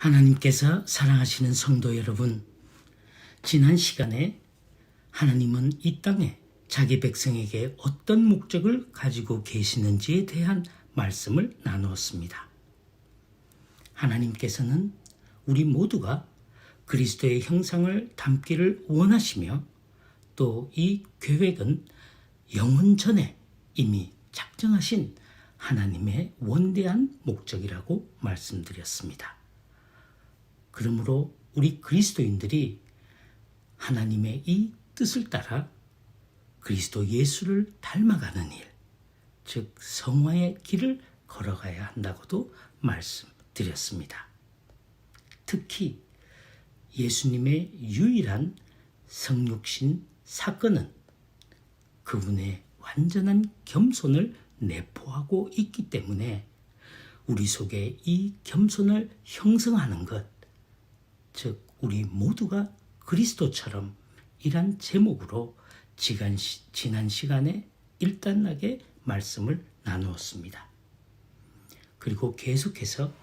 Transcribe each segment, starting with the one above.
하나님께서 사랑하시는 성도 여러분, 지난 시간에 하나님은 이 땅에 자기 백성에게 어떤 목적을 가지고 계시는지에 대한 말씀을 나누었습니다. 하나님께서는 우리 모두가 그리스도의 형상을 담기를 원하시며 또 이 계획은 영원 전에 이미 작정하신 하나님의 원대한 목적이라고 말씀드렸습니다. 그러므로 우리 그리스도인들이 하나님의 이 뜻을 따라 그리스도 예수를 닮아가는 일, 즉 성화의 길을 걸어가야 한다고도 말씀드렸습니다. 특히 예수님의 유일한 성육신 사건은 그분의 완전한 겸손을 내포하고 있기 때문에 우리 속에 이 겸손을 형성하는 것, 즉 우리 모두가 그리스도처럼 이란 제목으로 지난 시간에 일단락의 말씀을 나누었습니다. 그리고 계속해서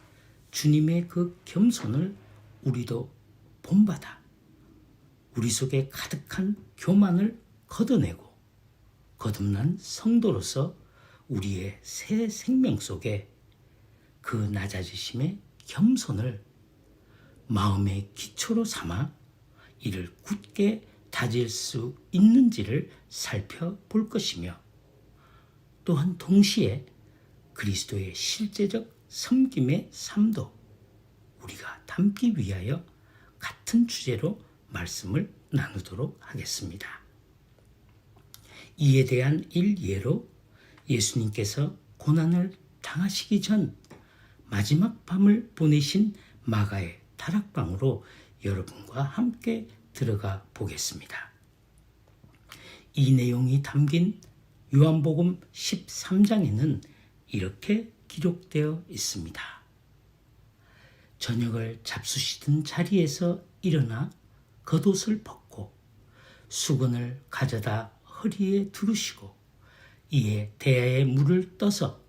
주님의 그 겸손을 우리도 본받아 우리 속에 가득한 교만을 걷어내고 거듭난 성도로서 우리의 새 생명 속에 그 낮아지심의 겸손을 마음의 기초로 삼아 이를 굳게 다질 수 있는지를 살펴볼 것이며, 또한 동시에 그리스도의 실제적 섬김의 삶도 우리가 담기 위하여 같은 주제로 말씀을 나누도록 하겠습니다. 이에 대한 일예로 예수님께서 고난을 당하시기 전 마지막 밤을 보내신 마가의 다락방으로 여러분과 함께 들어가 보겠습니다. 이 내용이 담긴 요한복음 13장에는 이렇게 기록되어 있습니다. 저녁을 잡수시던 자리에서 일어나 겉옷을 벗고 수건을 가져다 허리에 두르시고 이에 대야에 물을 떠서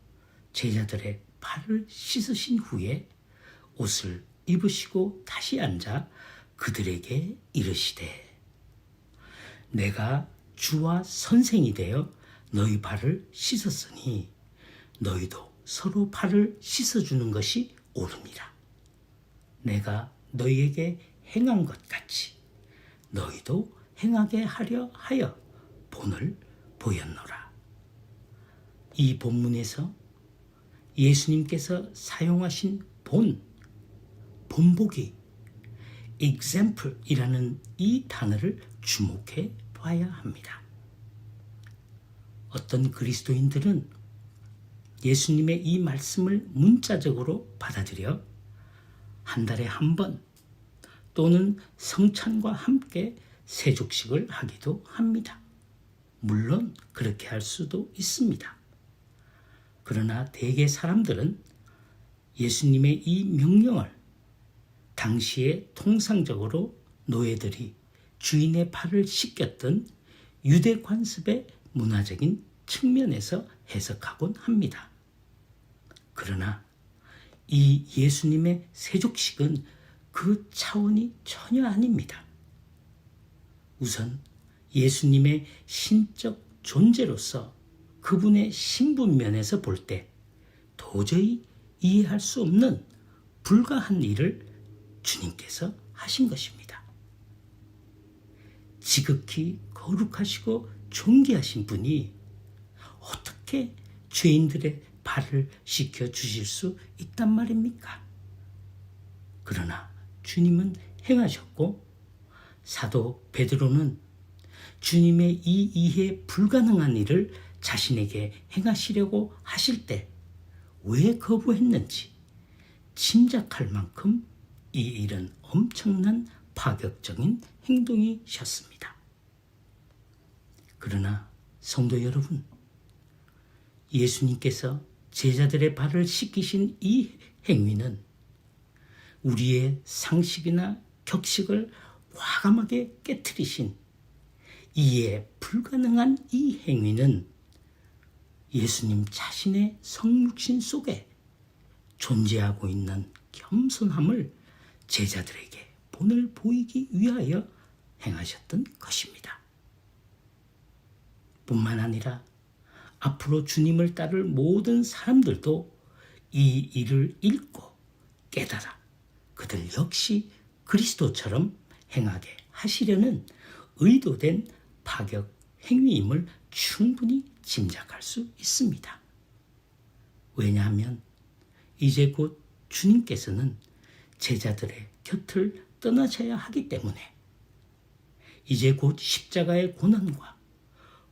제자들의 발을 씻으신 후에 옷을 입으시고 다시 앉아 그들에게 이르시되, 내가 주와 선생이 되어 너희 발을 씻었으니 너희도 서로 발을 씻어주는 것이 옳으니라. 내가 너희에게 행한 것 같이 너희도 행하게 하려 하여 본을 보였노라. 이 본문에서 예수님께서 사용하신 본보기, example이라는 이 단어를 주목해 봐야 합니다. 어떤 그리스도인들은 예수님의 이 말씀을 문자적으로 받아들여 한 달에 한 번 또는 성찬과 함께 세족식을 하기도 합니다. 물론 그렇게 할 수도 있습니다. 그러나 대개 사람들은 예수님의 이 명령을 당시에 통상적으로 노예들이 주인의 발을 씻겼던 유대 관습의 문화적인 측면에서 해석하곤 합니다. 그러나 이 예수님의 세족식은 그 차원이 전혀 아닙니다. 우선 예수님의 신적 존재로서 그분의 신분면에서 볼 때 도저히 이해할 수 없는 불가한 일을 주님께서 하신 것입니다. 지극히 거룩하시고 존귀하신 분이 어떻게 죄인들의 발을 씻겨 주실 수 있단 말입니까? 그러나 주님은 행하셨고, 사도 베드로는 주님의 이 이해 불가능한 일을 자신에게 행하시려고 하실 때 왜 거부했는지 짐작할 만큼 이 일은 엄청난 파격적인 행동이셨습니다. 그러나 성도 여러분, 예수님께서 제자들의 발을 씻기신 이 행위는 우리의 상식이나 격식을 과감하게 깨트리신 이해 불가능한 이 행위는 예수님 자신의 성육신 속에 존재하고 있는 겸손함을 제자들에게 본을 보이기 위하여 행하셨던 것입니다. 뿐만 아니라 앞으로 주님을 따를 모든 사람들도 이 일을 읽고 깨달아 그들 역시 그리스도처럼 행하게 하시려는 의도된 파격 행위임을 충분히 짐작할 수 있습니다. 왜냐하면 이제 곧 주님께서는 제자들의 곁을 떠나셔야 하기 때문에 이제 곧 십자가의 고난과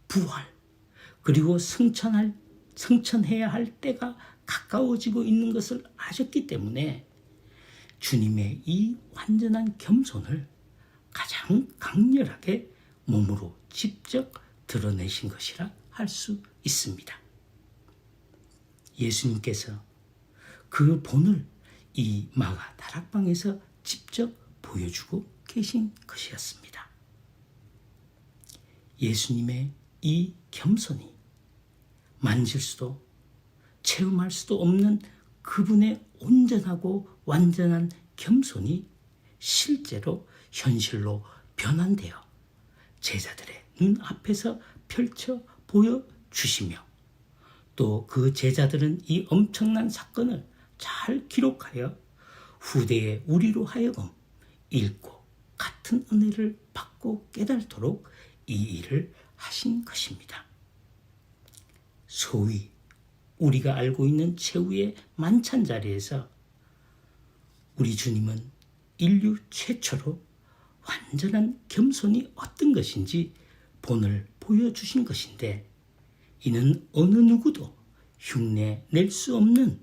부활 그리고 승천해야 할 때가 가까워지고 있는 것을 아셨기 때문에 주님의 이 완전한 겸손을 가장 강렬하게 몸으로 직접 드러내신 것이라 할 수 있습니다. 예수님께서 그 본을 이 마가 다락방에서 직접 보여주고 계신 것이었습니다. 예수님의 이 겸손이 만질 수도 체험할 수도 없는 그분의 온전하고 완전한 겸손이 실제로 현실로 변환되어 제자들의 눈앞에서 펼쳐 보여주시며 또 그 제자들은 이 엄청난 사건을 잘 기록하여 후대의 우리로 하여금 읽고 같은 은혜를 받고 깨달도록 이 일을 하신 것입니다. 소위 우리가 알고 있는 최후의 만찬 자리에서 우리 주님은 인류 최초로 완전한 겸손이 어떤 것인지 본을 보여주신 것인데 이는 어느 누구도 흉내낼 수 없는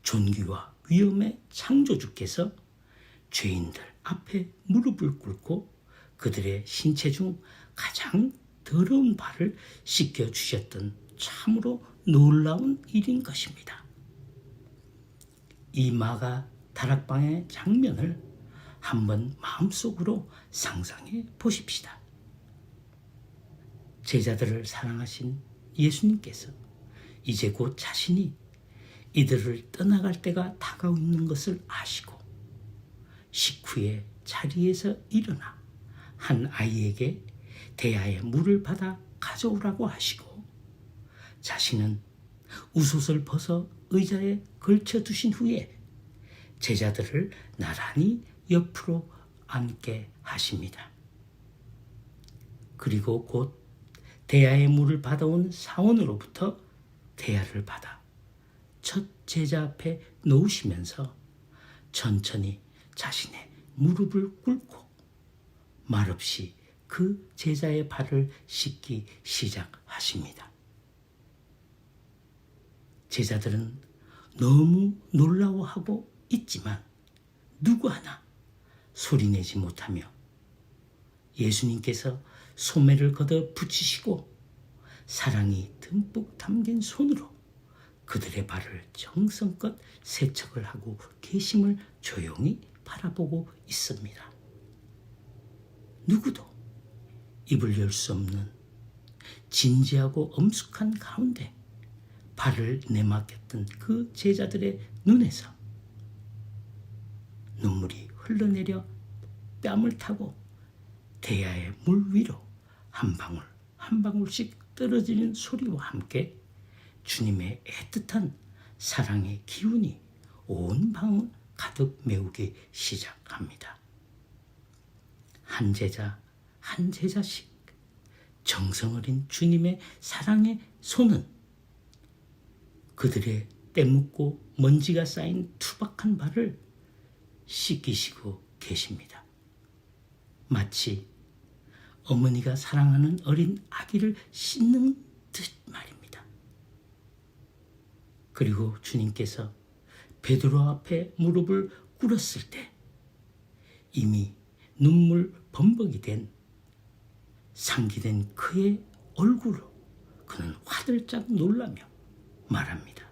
존귀와 위엄의 창조주께서 죄인들 앞에 무릎을 꿇고 그들의 신체 중 가장 더러운 발을 씻겨주셨던 참으로 놀라운 일인 것입니다. 이 마가 다락방의 장면을 한번 마음속으로 상상해 보십시다. 제자들을 사랑하신 예수님께서 이제 곧 자신이 이들을 떠나갈 때가 다가오고 있는 것을 아시고 식후에 자리에서 일어나 한 아이에게 대야의 물을 받아 가져오라고 하시고 자신은 웃옷을 벗어 의자에 걸쳐두신 후에 제자들을 나란히 옆으로 앉게 하십니다. 그리고 곧 대야의 물을 받아온 사원으로부터 대야를 받아 첫 제자 앞에 놓으시면서 천천히 자신의 무릎을 꿇고 말없이 그 제자의 발을 씻기 시작하십니다. 제자들은 너무 놀라워하고 있지만 누구 하나 소리내지 못하며 예수님께서 소매를 걷어 붙이시고 사랑이 듬뿍 담긴 손으로 그들의 발을 정성껏 세척을 하고 계심을 조용히 바라보고 있습니다. 누구도 입을 열 수 없는 진지하고 엄숙한 가운데 발을 내맡겼던 그 제자들의 눈에서 눈물이 흘러내려 뺨을 타고 대야의 물 위로 한 방울 한 방울씩 떨어지는 소리와 함께 주님의 애틋한 사랑의 기운이 온 방을 가득 메우기 시작합니다. 한 제자 한 제자씩 정성 어린 주님의 사랑의 손은 그들의 때묻고 먼지가 쌓인 투박한 발을 씻기시고 계십니다. 마치 어머니가 사랑하는 어린 아기를 씻는 듯 말입니다. 그리고 주님께서 베드로 앞에 무릎을 꿇었을 때 이미 눈물 범벅이 된 상기된 그의 얼굴로 그는 화들짝 놀라며 말합니다.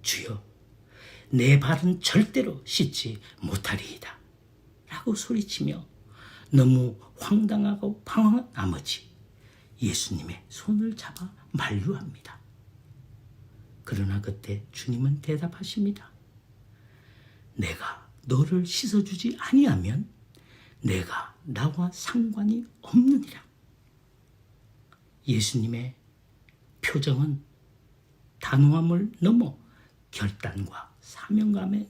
주여, 내 발은 절대로 씻지 못하리이다. 라고 소리치며 너무 황당하고 방황한 나머지 예수님의 손을 잡아 만류합니다. 그러나 그때 주님은 대답하십니다. 내가 너를 씻어주지 아니하면 내가 나와 상관이 없느니라. 예수님의 표정은 단호함을 넘어 결단과 사명감에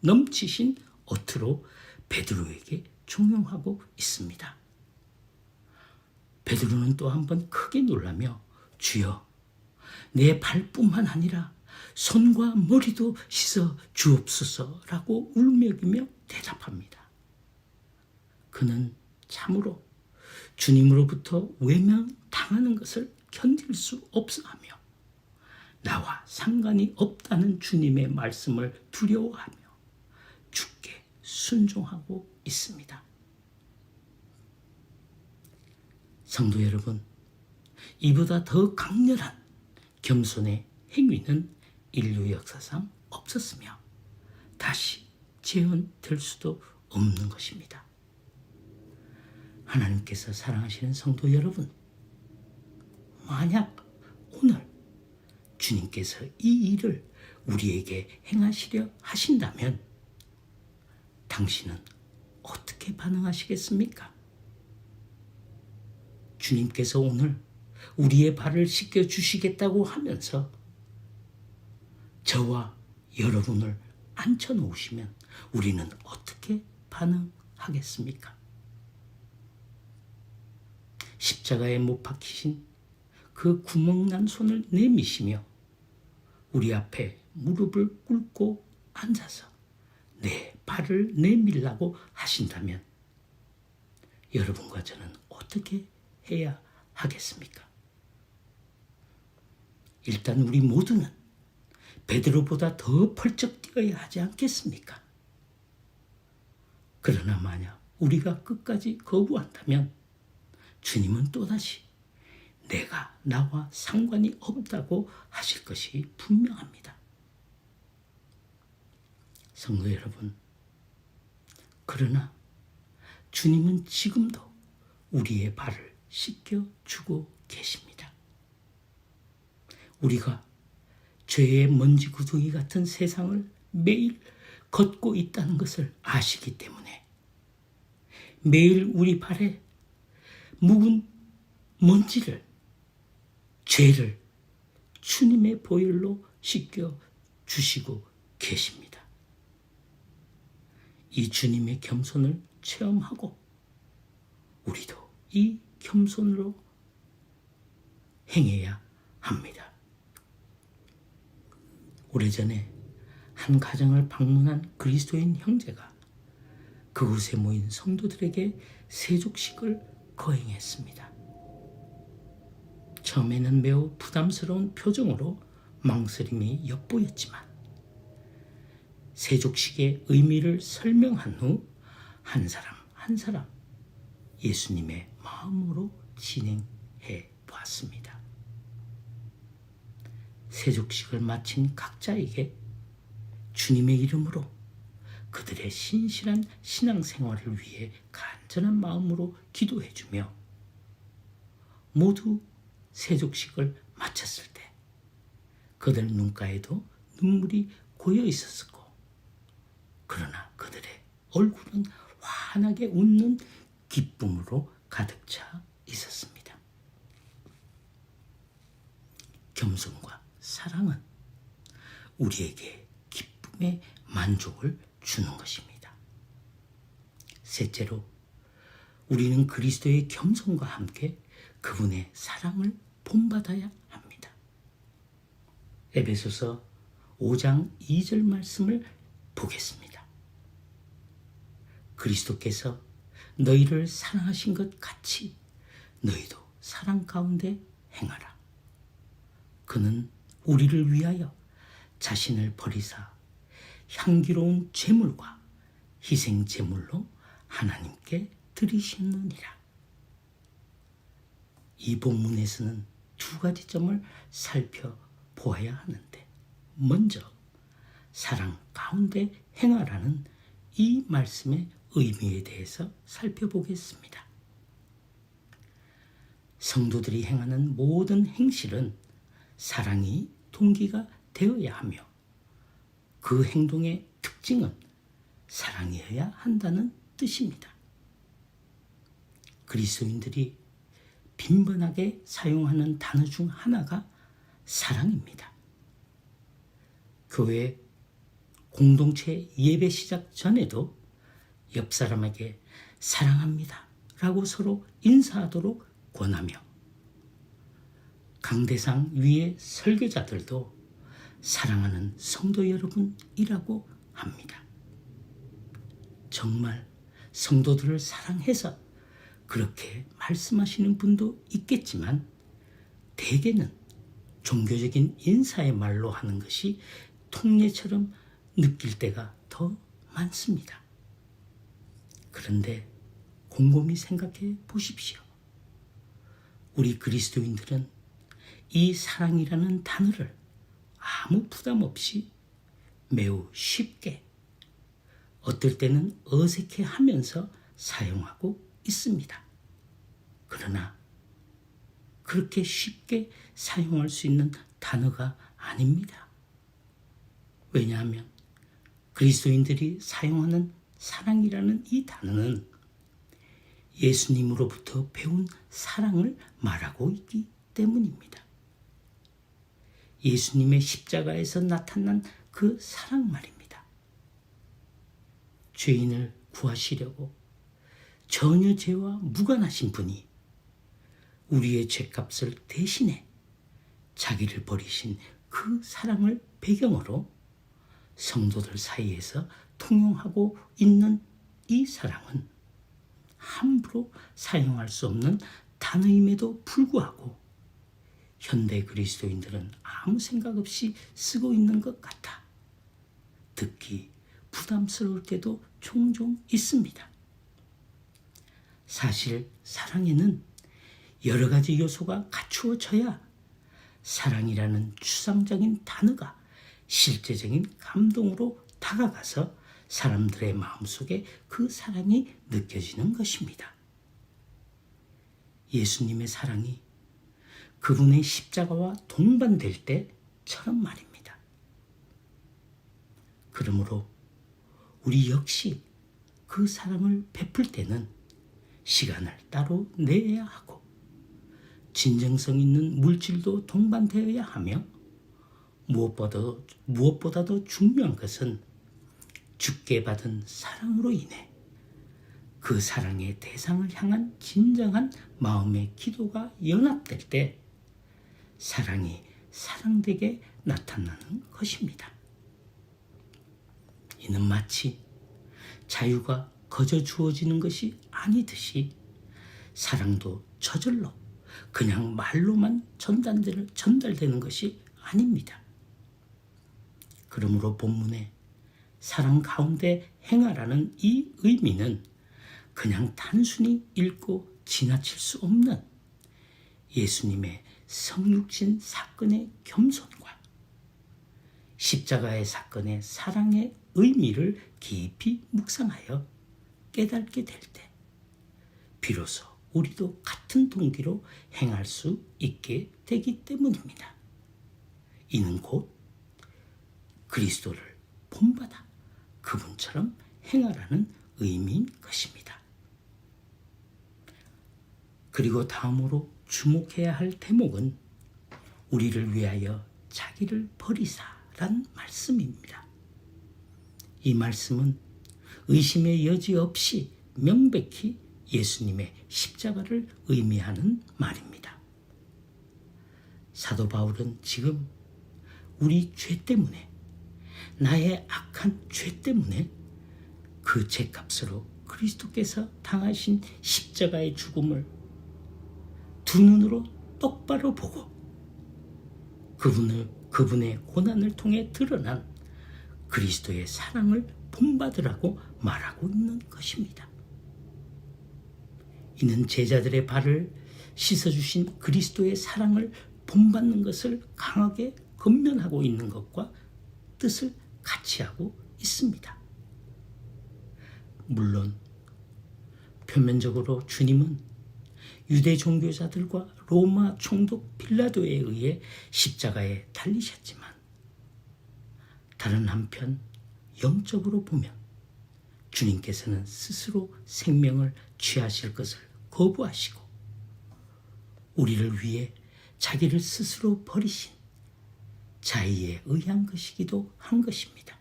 넘치신 어투로 베드로에게 종용하고 있습니다. 베드로는 또 한 번 크게 놀라며 주여 내 발뿐만 아니라 손과 머리도 씻어 주옵소서라고 울먹이며 대답합니다. 그는 참으로 주님으로부터 외면당하는 것을 견딜 수 없어하며 나와 상관이 없다는 주님의 말씀을 두려워하며 주께 순종하고 있습니다. 성도 여러분, 이보다 더 강렬한 겸손의 행위는 인류 역사상 없었으며 다시 재현될 수도 없는 것입니다. 하나님께서 사랑하시는 성도 여러분, 만약 오늘 주님께서 이 일을 우리에게 행하시려 하신다면 당신은 어떻게 반응하시겠습니까? 주님께서 오늘 우리의 발을 씻겨 주시겠다고 하면서 저와 여러분을 앉혀놓으시면 우리는 어떻게 반응하겠습니까? 십자가에 못 박히신 그 구멍난 손을 내미시며 우리 앞에 무릎을 꿇고 앉아서 내 발을 내밀라고 하신다면 여러분과 저는 어떻게 해야 하겠습니까? 일단 우리 모두는 베드로보다 더 펄쩍 뛰어야 하지 않겠습니까? 그러나 만약 우리가 끝까지 거부한다면 주님은 또다시 내가 나와 상관이 없다고 하실 것이 분명합니다. 성도 여러분, 그러나 주님은 지금도 우리의 발을 씻겨주고 계십니다. 우리가 죄의 먼지 구덩이 같은 세상을 매일 걷고 있다는 것을 아시기 때문에 매일 우리 발에 묵은 먼지를, 죄를 주님의 보혈로 씻겨주시고 계십니다. 이 주님의 겸손을 체험하고 우리도 이 겸손으로 행해야 합니다. 오래전에 한 가정을 방문한 그리스도인 형제가 그곳에 모인 성도들에게 세족식을 거행했습니다. 처음에는 매우 부담스러운 표정으로 망설임이 엿보였지만 세족식의 의미를 설명한 후 한 사람 한 사람 예수님의 마음으로 진행해 보았습니다. 세족식을 마친 각자에게 주님의 이름으로 그들의 신실한 신앙생활을 위해 간절한 마음으로 기도해주며 모두 세족식을 마쳤을 때 그들 눈가에도 눈물이 고여 있었고 그러나 그들의 얼굴은 환하게 웃는 기쁨으로 가득 차 있었습니다. 겸손과 사랑은 우리에게 기쁨의 만족을 주는 것입니다. 셋째로 우리는 그리스도의 겸손과 함께 그분의 사랑을 본받아야 합니다. 에베소서 5장 2절 말씀을 보겠습니다. 그리스도께서 너희를 사랑하신 것 같이 너희도 사랑 가운데 행하라. 그는 우리를 위하여 자신을 버리사 향기로운 제물과 희생 제물로 하나님께 드리셨느니라. 이 본문에서는 두 가지 점을 살펴보아야 하는데 먼저 사랑 가운데 행하라는 이 말씀의 의미에 대해서 살펴보겠습니다. 성도들이 행하는 모든 행실은 사랑이 동기가 되어야 하며 그 행동의 특징은 사랑이어야 한다는 뜻입니다. 그리스도인들이 빈번하게 사용하는 단어 중 하나가 사랑입니다. 교회 공동체 예배 시작 전에도 옆 사람에게 사랑합니다 라고 서로 인사하도록 권하며, 강대상 위의 설교자들도 사랑하는 성도 여러분이라고 합니다. 정말 성도들을 사랑해서 그렇게 말씀하시는 분도 있겠지만, 대개는 종교적인 인사의 말로 하는 것이 통례처럼 느낄 때가 더 많습니다. 그런데 곰곰이 생각해 보십시오. 우리 그리스도인들은 이 사랑이라는 단어를 아무 부담 없이 매우 쉽게, 어떨 때는 어색해 하면서 사용하고 있습니다. 그러나 그렇게 쉽게 사용할 수 있는 단어가 아닙니다. 왜냐하면 그리스도인들이 사용하는 사랑이라는 이 단어는 예수님으로부터 배운 사랑을 말하고 있기 때문입니다. 예수님의 십자가에서 나타난 그 사랑 말입니다. 죄인을 구하시려고 전혀 죄와 무관하신 분이 우리의 죄값을 대신해 자기를 버리신 그 사랑을 배경으로 성도들 사이에서 통용하고 있는 이 사랑은 함부로 사용할 수 없는 단어임에도 불구하고 현대 그리스도인들은 아무 생각 없이 쓰고 있는 것 같아 듣기 부담스러울 때도 종종 있습니다. 사실 사랑에는 여러 가지 요소가 갖추어져야 사랑이라는 추상적인 단어가 실제적인 감동으로 다가가서 사람들의 마음속에 그 사랑이 느껴지는 것입니다. 예수님의 사랑이 그분의 십자가와 동반될 때처럼 말입니다. 그러므로 우리 역시 그 사랑을 베풀 때는 시간을 따로 내야 하고 진정성 있는 물질도 동반되어야 하며, 무엇보다도 중요한 것은 주께 받은 사랑으로 인해 그 사랑의 대상을 향한 진정한 마음의 기도가 연합될 때 사랑이 사랑되게 나타나는 것입니다. 이는 마치 자유가 거저 주어지는 것이 아니듯이 사랑도 저절로 그냥 말로만 전달되는 것이 아닙니다. 그러므로 본문에 사랑 가운데 행하라는 이 의미는 그냥 단순히 읽고 지나칠 수 없는 예수님의 성육신 사건의 겸손과 십자가의 사건의 사랑의 의미를 깊이 묵상하여 깨닫게 될 때 비로소 우리도 같은 동기로 행할 수 있게 되기 때문입니다. 이는 곧 그리스도를 본받아 그분처럼 행하라는 의미인 것입니다. 그리고 다음으로 주목해야 할 대목은 우리를 위하여 자기를 버리사란 말씀입니다. 이 말씀은 의심의 여지 없이 명백히 예수님의 십자가를 의미하는 말입니다. 사도 바울은 지금 우리 죄 때문에, 나의 악한 죄 때문에 그 죄값으로 그리스도께서 당하신 십자가의 죽음을 두 눈으로 똑바로 보고 그분의 고난을 통해 드러난 그리스도의 사랑을 본받으라고 말하고 있는 것입니다. 이는 제자들의 발을 씻어주신 그리스도의 사랑을 본받는 것을 강하게 권면하고 있는 것과 뜻을 같이 하고 있습니다. 물론 표면적으로 주님은 유대 종교자들과 로마 총독 빌라도에 의해 십자가에 달리셨지만, 다른 한편 영적으로 보면 주님께서는 스스로 생명을 취하실 것을 거부하시고 우리를 위해 자기를 스스로 버리신 자의에 의한 것이기도 한 것입니다.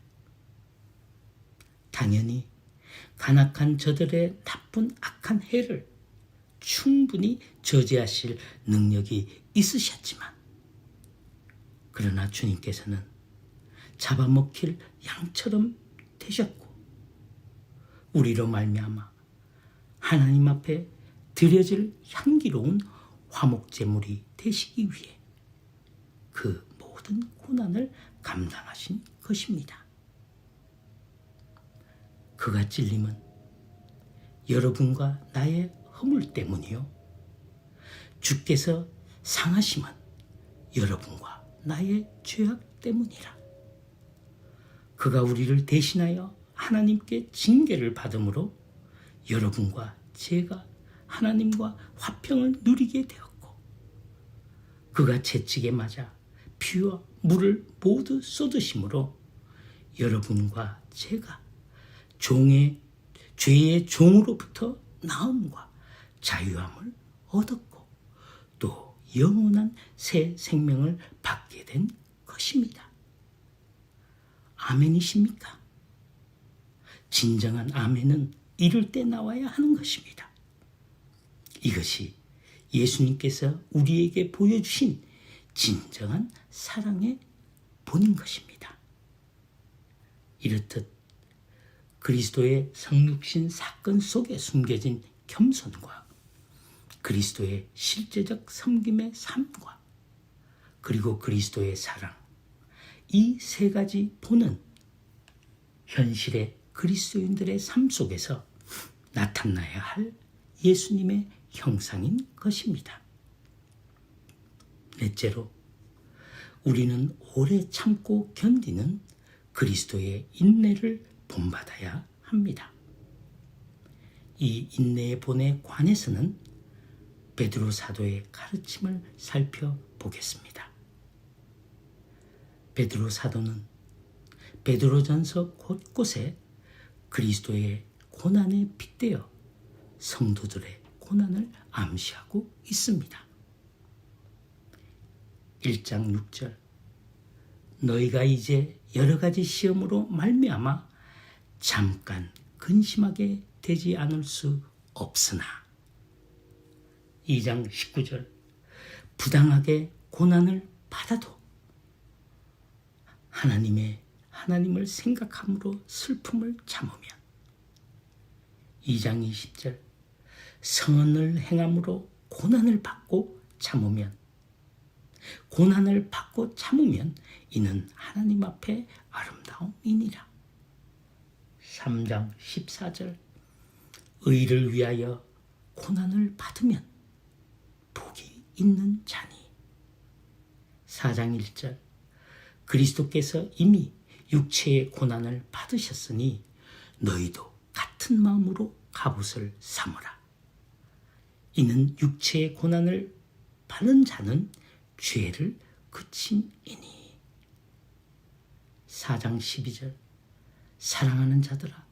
당연히 간악한 저들의 나쁜 악한 해를 충분히 저지하실 능력이 있으셨지만 그러나 주님께서는 잡아먹힐 양처럼 되셨고 우리로 말미암아 하나님 앞에 드려질 향기로운 화목제물이 되시기 위해 그 모든 고난을 감당하신 것입니다. 그가 찔림은 여러분과 나의 허물 때문이요 주께서 상하심은 여러분과 나의 죄악 때문이라. 그가 우리를 대신하여 하나님께 징계를 받음으로 여러분과 제가 하나님과 화평을 누리게 되었고 그가 채찍에 맞아 피와 물을 모두 쏟으심으로 여러분과 제가 죄의 종으로부터 나음과 자유함을 얻었고 또 영원한 새 생명을 받게 된 것입니다. 아멘이십니까? 진정한 아멘은 이럴 때 나와야 하는 것입니다. 이것이 예수님께서 우리에게 보여주신 진정한 사랑의 본인 것입니다. 이렇듯 그리스도의 성육신 사건 속에 숨겨진 겸손과 그리스도의 실제적 섬김의 삶과 그리고 그리스도의 사랑, 이 세 가지 본은 현실의 그리스도인들의 삶 속에서 나타나야 할 예수님의 형상인 것입니다. 넷째로 우리는 오래 참고 견디는 그리스도의 인내를 본받아야 합니다. 이 인내의 본에 관해서는 베드로 사도의 가르침을 살펴보겠습니다. 베드로 사도는 베드로전서 곳곳에 그리스도의 고난에 빗대어 성도들의 고난을 암시하고 있습니다. 1장 6절 너희가 이제 여러 가지 시험으로 말미암아 잠깐 근심하게 되지 않을 수 없으나 2장 19절 부당하게 고난을 받아도 하나님을 생각함으로 슬픔을 참으면 2장 20절 선을 행함으로 고난을 받고 참으면 이는 하나님 앞에 아름다움이니라. 3장 14절 의를 위하여 고난을 받으면 복이 있는 자니 4장 1절 그리스도께서 이미 육체의 고난을 받으셨으니 너희도 같은 마음으로 갑옷을 삼으라. 이는 육체의 고난을 받는 자는 죄를 그침이니. 4장 12절 사랑하는 자들아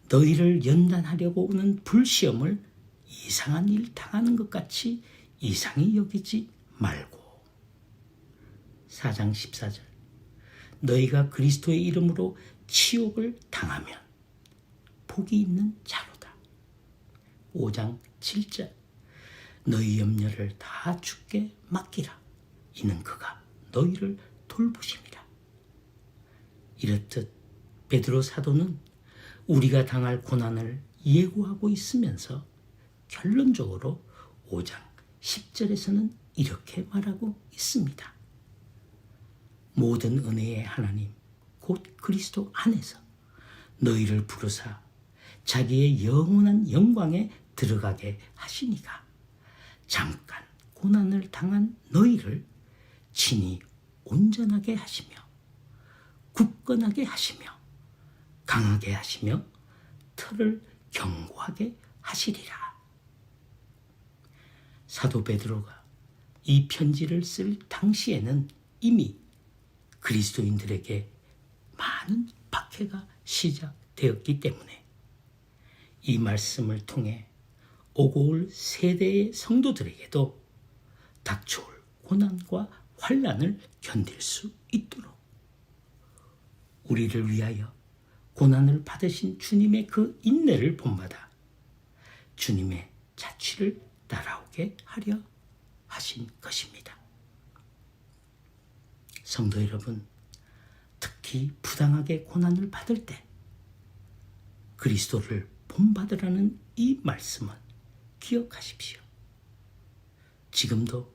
너희를 연단하려고 오는 불시험을 이상한 일 당하는 것 같이 이상히 여기지 말고. 4장 14절 너희가 그리스도의 이름으로 치욕을 당하면 복이 있는 자로다. 5장 7절 너희 염려를 다 주께 맡기라. 이는 그가 너희를 돌보심이라. 이렇듯 베드로 사도는 우리가 당할 고난을 예고하고 있으면서 결론적으로 5장 10절에서는 이렇게 말하고 있습니다. 모든 은혜의 하나님 곧 그리스도 안에서 너희를 부르사 자기의 영원한 영광에 들어가게 하시니가 잠깐 고난을 당한 너희를 친히 온전하게 하시며 굳건하게 하시며 강하게 하시며 털을 견고하게 하시리라. 사도 베드로가 이 편지를 쓸 당시에는 이미 그리스도인들에게 많은 박해가 되었기 때문에 이 말씀을 통해 오고 올 세대의 성도들에게도 닥쳐올 고난과 환난을 견딜 수 있도록 우리를 위하여 고난을 받으신 주님의 그 인내를 본받아 주님의 자취를 따라오게 하려 하신 것입니다. 성도 여러분, 특히 부당하게 고난을 받을 때 그리스도를 본받으라는 이 말씀을 기억하십시오. 지금도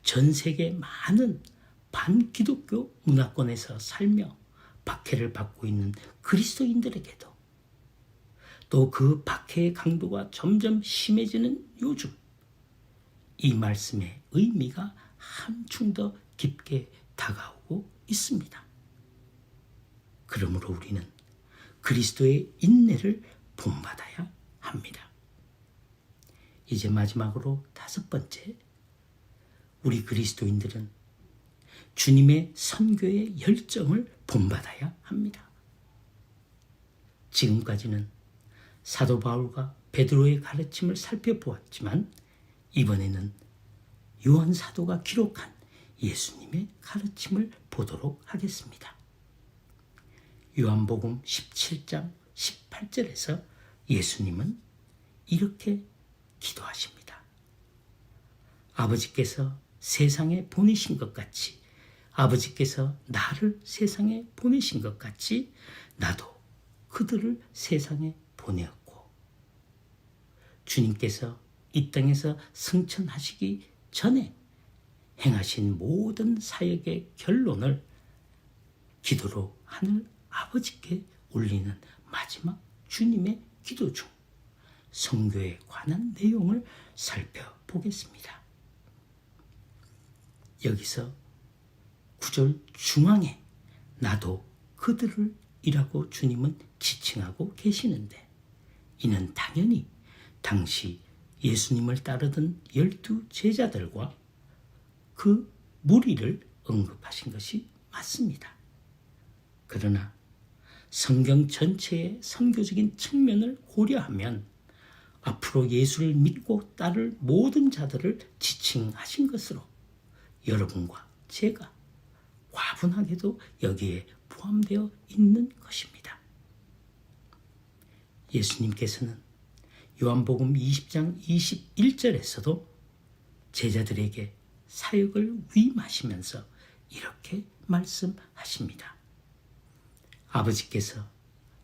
전 세계 많은 반기독교 문화권에서 살며 박해를 받고 있는 그리스도인들에게도 또 그 박해의 강도가 점점 심해지는 요즘 이 말씀의 의미가 한층 더 깊게 다가오고 있습니다. 그러므로 우리는 그리스도의 인내를 본받아야 합니다. 이제 마지막으로 5번째, 우리 그리스도인들은 주님의 선교의 열정을 본받아야 합니다. 지금까지는 사도 바울과 베드로의 가르침을 살펴보았지만 이번에는 요한 사도가 기록한 예수님의 가르침을 보도록 하겠습니다. 요한복음 17장 18절에서 예수님은 이렇게 기도하십니다. 아버지께서 세상에 보내신 것 같이 아버지께서 나를 세상에 보내신 것 같이 나도 그들을 세상에 보내었고 주님께서 이 땅에서 승천하시기 전에 행하신 모든 사역의 결론을 기도로 하늘 아버지께 올리는 마지막 주님의 기도 중 선교에 관한 내용을 살펴보겠습니다. 여기서 9절 중앙에 나도 그들을 이라고 주님은 지칭하고 계시는데 이는 당연히 당시 예수님을 따르던 12 제자들과 그 무리를 언급하신 것이 맞습니다. 그러나 성경 전체의 선교적인 측면을 고려하면 앞으로 예수를 믿고 따를 모든 자들을 지칭하신 것으로 여러분과 제가 과분하게도 여기에 포함되어 있는 것입니다. 예수님께서는 요한복음 20장 21절에서도 제자들에게 사역을 위임하시면서 이렇게 말씀하십니다. 아버지께서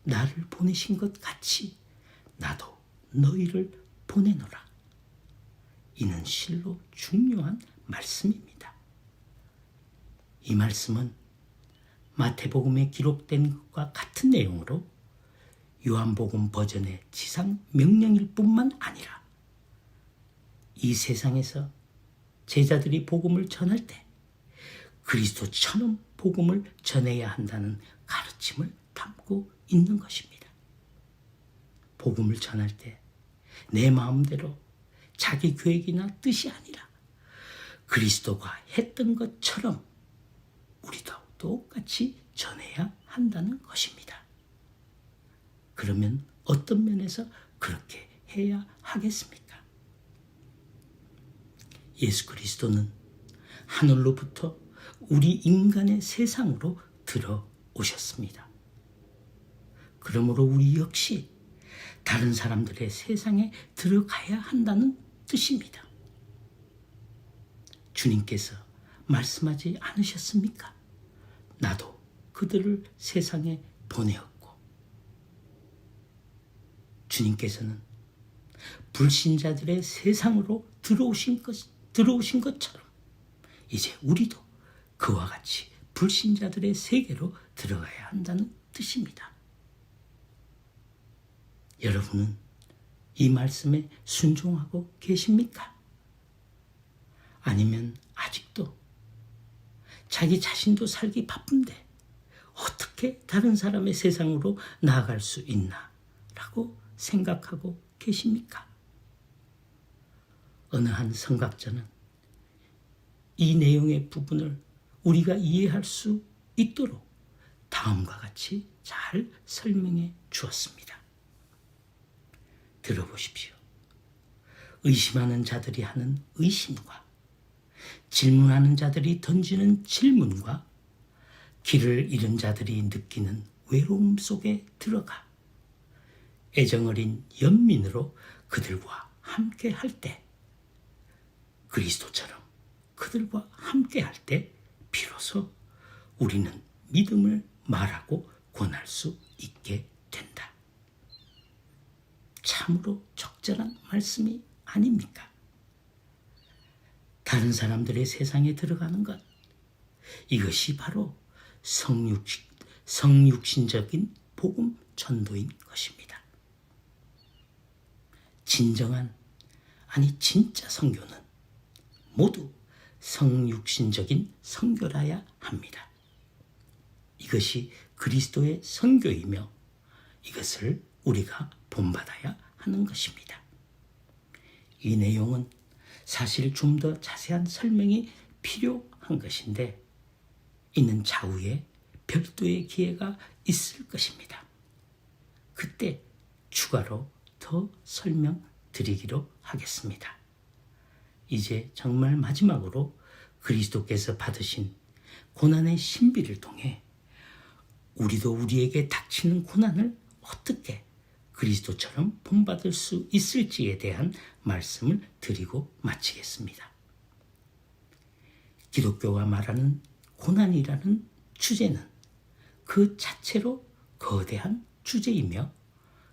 나를 보내신 것 같이 나도 너희를 보내노라. 이는 실로 중요한 말씀입니다. 이 말씀은 마태복음에 기록된 것과 같은 내용으로 요한복음 버전의 지상 명령일 뿐만 아니라 이 세상에서 제자들이 복음을 전할 때 그리스도처럼 복음을 전해야 한다는 가르침을 담고 있는 것입니다. 복음을 전할 때 내 마음대로 자기 계획이나 뜻이 아니라 그리스도가 했던 것처럼 우리도 똑같이 전해야 한다는 것입니다. 그러면 어떤 면에서 그렇게 해야 하겠습니까? 예수 그리스도는 하늘로부터 우리 인간의 세상으로 들어오셨습니다. 그러므로 우리 역시 다른 사람들의 세상에 들어가야 한다는 뜻입니다. 주님께서 말씀하지 않으셨습니까? 나도 그들을 세상에 보내었고 주님께서는 불신자들의 세상으로 들어오신 것처럼 이제 우리도 그와 같이 불신자들의 세계로 들어가야 한다는 뜻입니다. 여러분은 이 말씀에 순종하고 계십니까? 아니면 아직도 자기 자신도 살기 바쁜데 어떻게 다른 사람의 세상으로 나아갈 수 있나? 라고 생각하고 계십니까? 어느 한 성각자는 이 내용의 부분을 우리가 이해할 수 있도록 다음과 같이 잘 설명해 주었습니다. 들어보십시오. 의심하는 자들이 하는 의심과 질문하는 자들이 던지는 질문과 길을 잃은 자들이 느끼는 외로움 속에 들어가 애정어린 연민으로 그들과 함께 할 때, 그리스도처럼 그들과 함께 할 때 비로소 우리는 믿음을 말하고 권할 수 있게 된다. 참으로 적절한 말씀이 아닙니까? 다른 사람들의 세상에 들어가는 것, 이것이 바로 성육신적인 복음 전도인 것입니다. 진정한, 아니 진짜 선교는 모두 성육신적인 선교라야 합니다. 이것이 그리스도의 선교이며 이것을 우리가 본받아야 하는 것입니다. 이 내용은 사실 좀 더 자세한 설명이 필요한 것인데 이는 차후에 별도의 기회가 있을 것입니다. 그때 추가로 더 설명드리기로 하겠습니다. 이제 정말 마지막으로 그리스도께서 받으신 고난의 신비를 통해 우리도 우리에게 닥치는 고난을 어떻게 그리스도처럼 본받을 수 있을지에 대한 말씀을 드리고 마치겠습니다. 기독교가 말하는 고난이라는 주제는 그 자체로 거대한 주제이며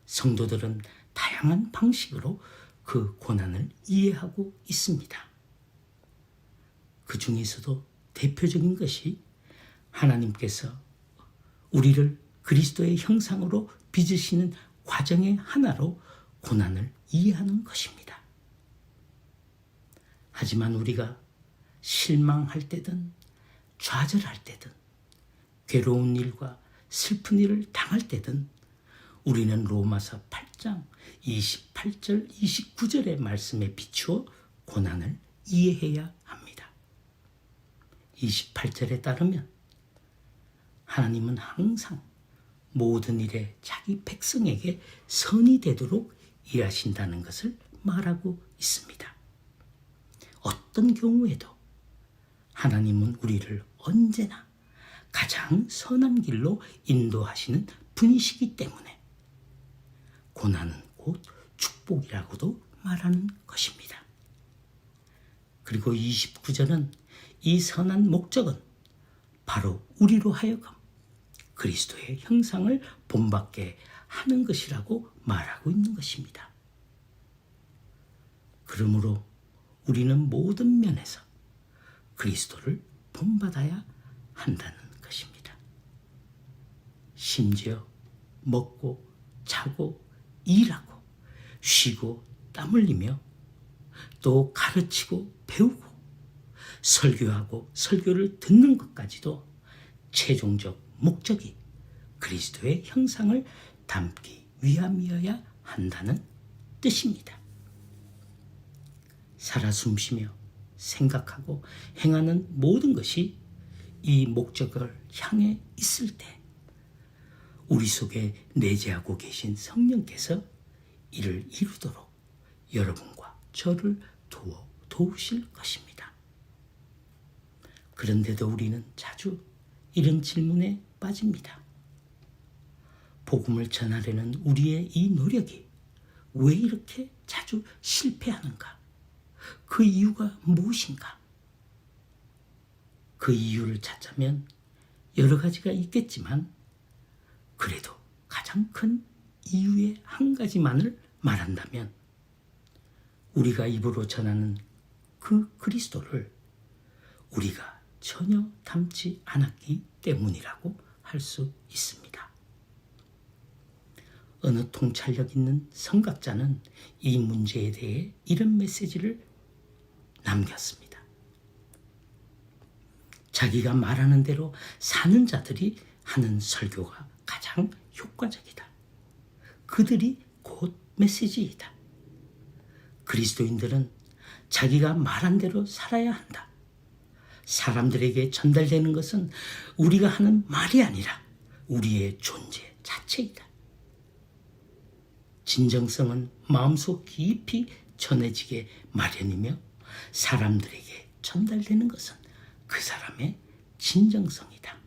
성도들은 다양한 방식으로 그 고난을 이해하고 있습니다. 그 중에서도 대표적인 것이 하나님께서 우리를 그리스도의 형상으로 빚으시는 과정의 하나로 고난을 이해하는 것입니다. 하지만 우리가 실망할 때든 좌절할 때든 괴로운 일과 슬픈 일을 당할 때든 우리는 로마서 8장 28절 29절의 말씀에 비추어 고난을 이해해야 합니다. 28절에 따르면 하나님은 항상 모든 일에 자기 백성에게 선이 되도록 일하신다는 것을 말하고 있습니다. 어떤 경우에도 하나님은 우리를 언제나 가장 선한 길로 인도하시는 분이시기 때문에 고난은 곧 축복이라고도 말하는 것입니다. 그리고 29절은 이 선한 목적은 바로 우리로 하여금 그리스도의 형상을 본받게 하는 것이라고 말하고 있는 것입니다. 그러므로 우리는 모든 면에서 그리스도를 본받아야 한다는 것입니다. 심지어 먹고 자고 일하고 쉬고 땀 흘리며 또 가르치고 배우고 설교하고 설교를 듣는 것까지도 최종적 목적이 그리스도의 형상을 담기 위함이어야 한다는 뜻입니다. 살아 숨쉬며 생각하고 행하는 모든 것이 이 목적을 향해 있을 때 우리 속에 내재하고 계신 성령께서 이를 이루도록 여러분과 저를 도우실 것입니다. 그런데도 우리는 자주 이런 질문에 빠집니다. 복음을 전하려는 우리의 이 노력이 왜 이렇게 자주 실패하는가? 그 이유가 무엇인가? 그 이유를 찾자면 여러 가지가 있겠지만 그래도 가장 큰 이유의 한 가지만을 말한다면 우리가 입으로 전하는 그 그리스도를 우리가 전혀 닮지 않았기 때문이라고 할 수 있습니다. 어느 통찰력 있는 선각자는 이 문제에 대해 이런 메시지를 남겼습니다. 자기가 말하는 대로 사는 자들이 하는 설교가 가장 효과적이다. 그들이 곧 메시지이다. 그리스도인들은 자기가 말한 대로 살아야 한다. 사람들에게 전달되는 것은 우리가 하는 말이 아니라 우리의 존재 자체이다. 진정성은 마음속 깊이 전해지게 마련이며 사람들에게 전달되는 것은 그 사람의 진정성이다.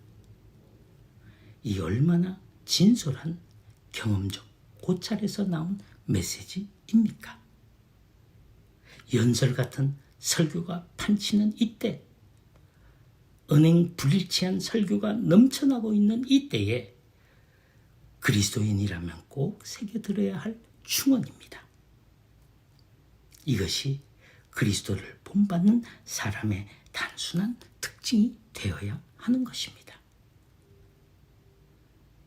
이 얼마나 진솔한 경험적 고찰에서 나온 메시지입니까? 연설 같은 설교가 판치는 이때, 은행 불일치한 설교가 넘쳐나고 있는 이때에 그리스도인이라면 꼭 새겨들어야 할 충언입니다. 이것이 그리스도를 본받는 사람의 단순한 특징이 되어야 하는 것입니다.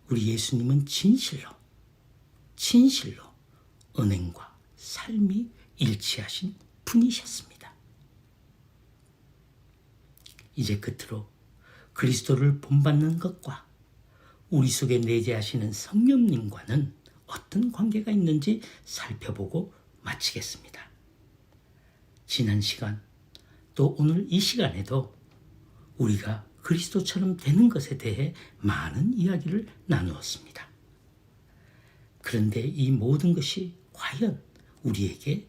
우리 예수님은 진실로 은행과 삶이 일치하신 분이셨습니다. 이제 끝으로 그리스도를 본받는 것과 우리 속에 내재하시는 성령님과는 어떤 관계가 있는지 살펴보고 마치겠습니다. 지난 시간 또 오늘 이 시간에도 우리가 그리스도처럼 되는 것에 대해 많은 이야기를 나누었습니다. 그런데 이 모든 것이 과연 우리에게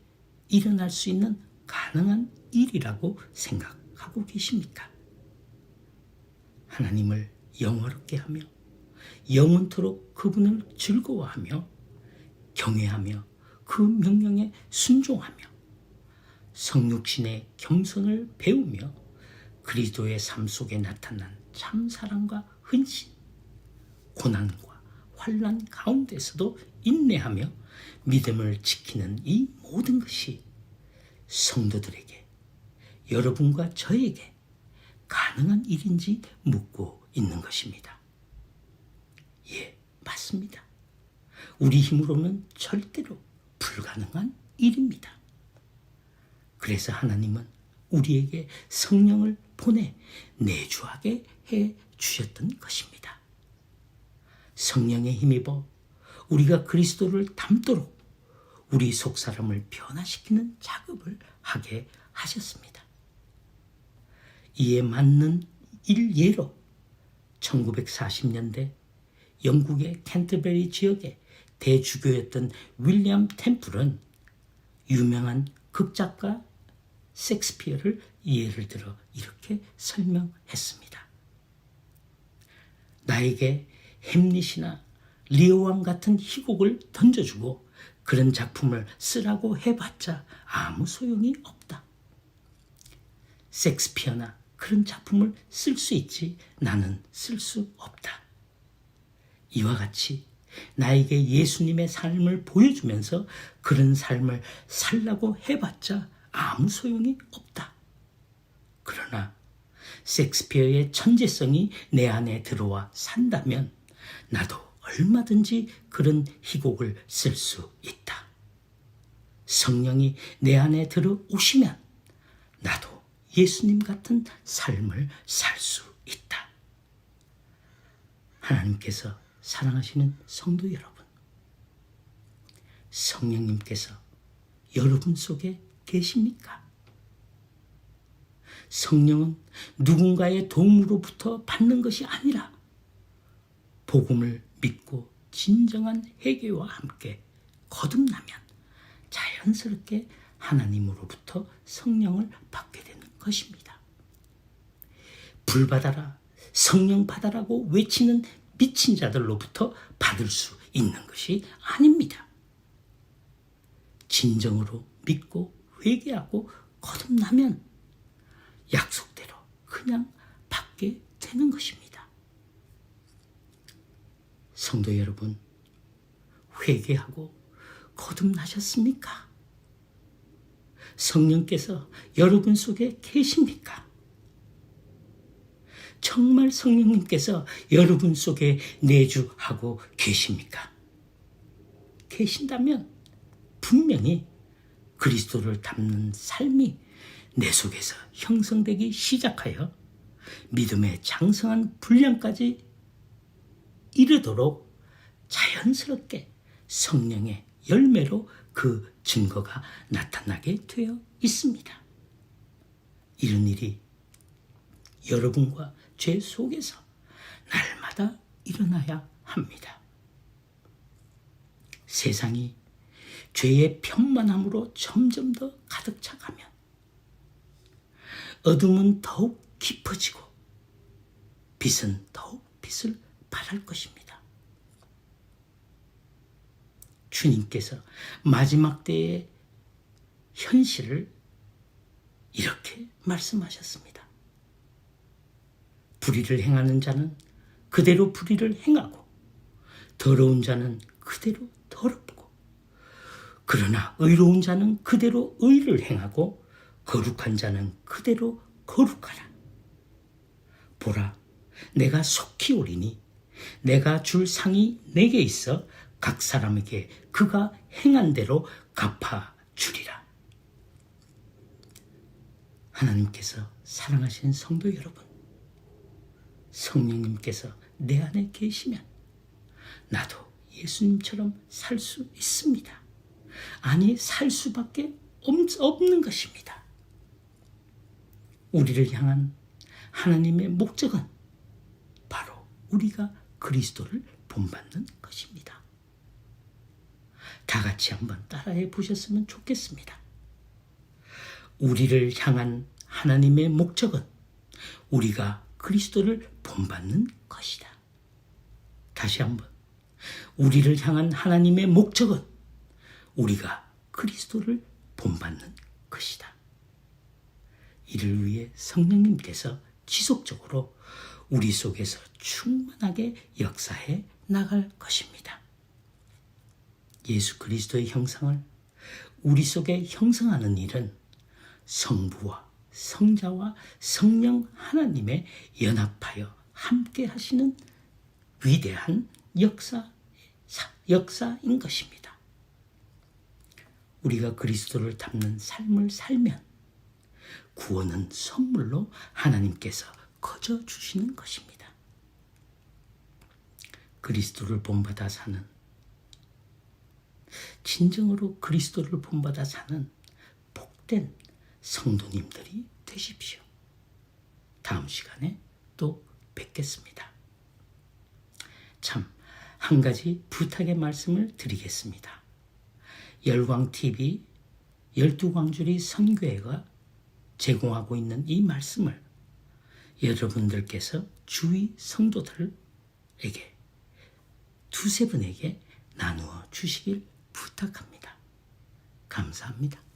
일어날 수 있는 가능한 일이라고 생각하고 계십니까? 하나님을 영화롭게 하며 영원토록 그분을 즐거워하며 경외하며 그 명령에 순종하며 성육신의 겸손을 배우며 그리스도의 삶 속에 나타난 참 사랑과 헌신, 고난과 환난 가운데서도 인내하며 믿음을 지키는 이 모든 것이 성도들에게, 여러분과 저에게 가능한 일인지 묻고 있는 것입니다. 예, 맞습니다. 우리 힘으로는 절대로 불가능한 일입니다. 그래서 하나님은 우리에게 성령을 보내 내주하게 해 주셨던 것입니다. 성령에 힘입어 우리가 그리스도를 닮도록 우리 속사람을 변화시키는 작업을 하게 하셨습니다. 이에 맞는 일예로 1940년대 영국의 캔터베리 지역의 대주교였던 윌리엄 템플은 유명한 극작가 셰익스피어를 예를 들어 이렇게 설명했습니다. 나에게 햄릿이나 리어왕 같은 희곡을 던져주고 그런 작품을 쓰라고 해봤자 아무 소용이 없다. 셰익스피어나 그런 작품을 쓸 수 있지 나는 쓸 수 없다. 이와 같이 나에게 예수님의 삶을 보여주면서 그런 삶을 살라고 해봤자 아무 소용이 없다. 그러나 셰익스피어의 천재성이 내 안에 들어와 산다면 나도 얼마든지 그런 희곡을 쓸 수 있다. 성령이 내 안에 들어오시면 나도 예수님 같은 삶을 살 수 있다. 하나님께서 사랑하시는 성도 여러분, 성령님께서 여러분 속에 계십니까? 성령은 누군가의 도움으로부터 받는 것이 아니라 복음을 믿고 진정한 회개와 함께 거듭나면 자연스럽게 하나님으로부터 성령을 받게 되는 것입니다. 불 받아라, 성령 받아라고 외치는 미친 자들로부터 받을 수 있는 것이 아닙니다. 진정으로 믿고 회개하고 거듭나면 약속대로 그냥 받게 되는 것입니다. 성도 여러분, 회개하고 거듭나셨습니까? 성령께서 여러분 속에 계십니까? 정말 성령님께서 여러분 속에 내주하고 계십니까? 계신다면 분명히 그리스도를 닮는 삶이 내 속에서 형성되기 시작하여 믿음의 장성한 분량까지 이르도록 자연스럽게 성령의 열매로 그 증거가 나타나게 되어 있습니다. 이런 일이 여러분과 제 속에서 날마다 일어나야 합니다. 세상이 죄의 편만함으로 점점 더 가득 차가면 어둠은 더욱 깊어지고 빛은 더욱 빛을 발할 것입니다. 주님께서 마지막 때의 현실을 이렇게 말씀하셨습니다. 불의를 행하는 자는 그대로 불의를 행하고 더러운 자는 그대로 더럽고 그러나 의로운 자는 그대로 의를 행하고 거룩한 자는 그대로 거룩하라. 보라, 내가 속히 오리니 내가 줄 상이 내게 있어 각 사람에게 그가 행한 대로 갚아주리라. 하나님께서 사랑하시는 성도 여러분, 성령님께서 내 안에 계시면 나도 예수님처럼 살 수 있습니다. 아니, 살 수밖에 없는 것입니다. 우리를 향한 하나님의 목적은 바로 우리가 그리스도를 본받는 것입니다. 다 같이 한번 따라해 보셨으면 좋겠습니다. 우리를 향한 하나님의 목적은 우리가 그리스도를 본받는 것이다. 다시 한번. 우리를 향한 하나님의 목적은 우리가 그리스도를 본받는 것이다. 이를 위해 성령님께서 지속적으로 우리 속에서 충만하게 역사해 나갈 것입니다. 예수 그리스도의 형상을 우리 속에 형성하는 일은 성부와 성자와 성령 하나님의 연합하여 함께 하시는 위대한 역사인 것입니다. 우리가 그리스도를 닮는 삶을 살면 구원은 선물로 하나님께서 거저 주시는 것입니다. 그리스도를 본받아 사는, 진정으로 그리스도를 본받아 사는 복된 성도님들이 되십시오. 다음 시간에 또 뵙겠습니다. 참, 한 가지 부탁의 말씀을 드리겠습니다. 열광TV 12광주리 선교회가 제공하고 있는 이 말씀을 여러분들께서 주위 성도들에게 두세 분에게 나누어 주시길 부탁합니다. 감사합니다.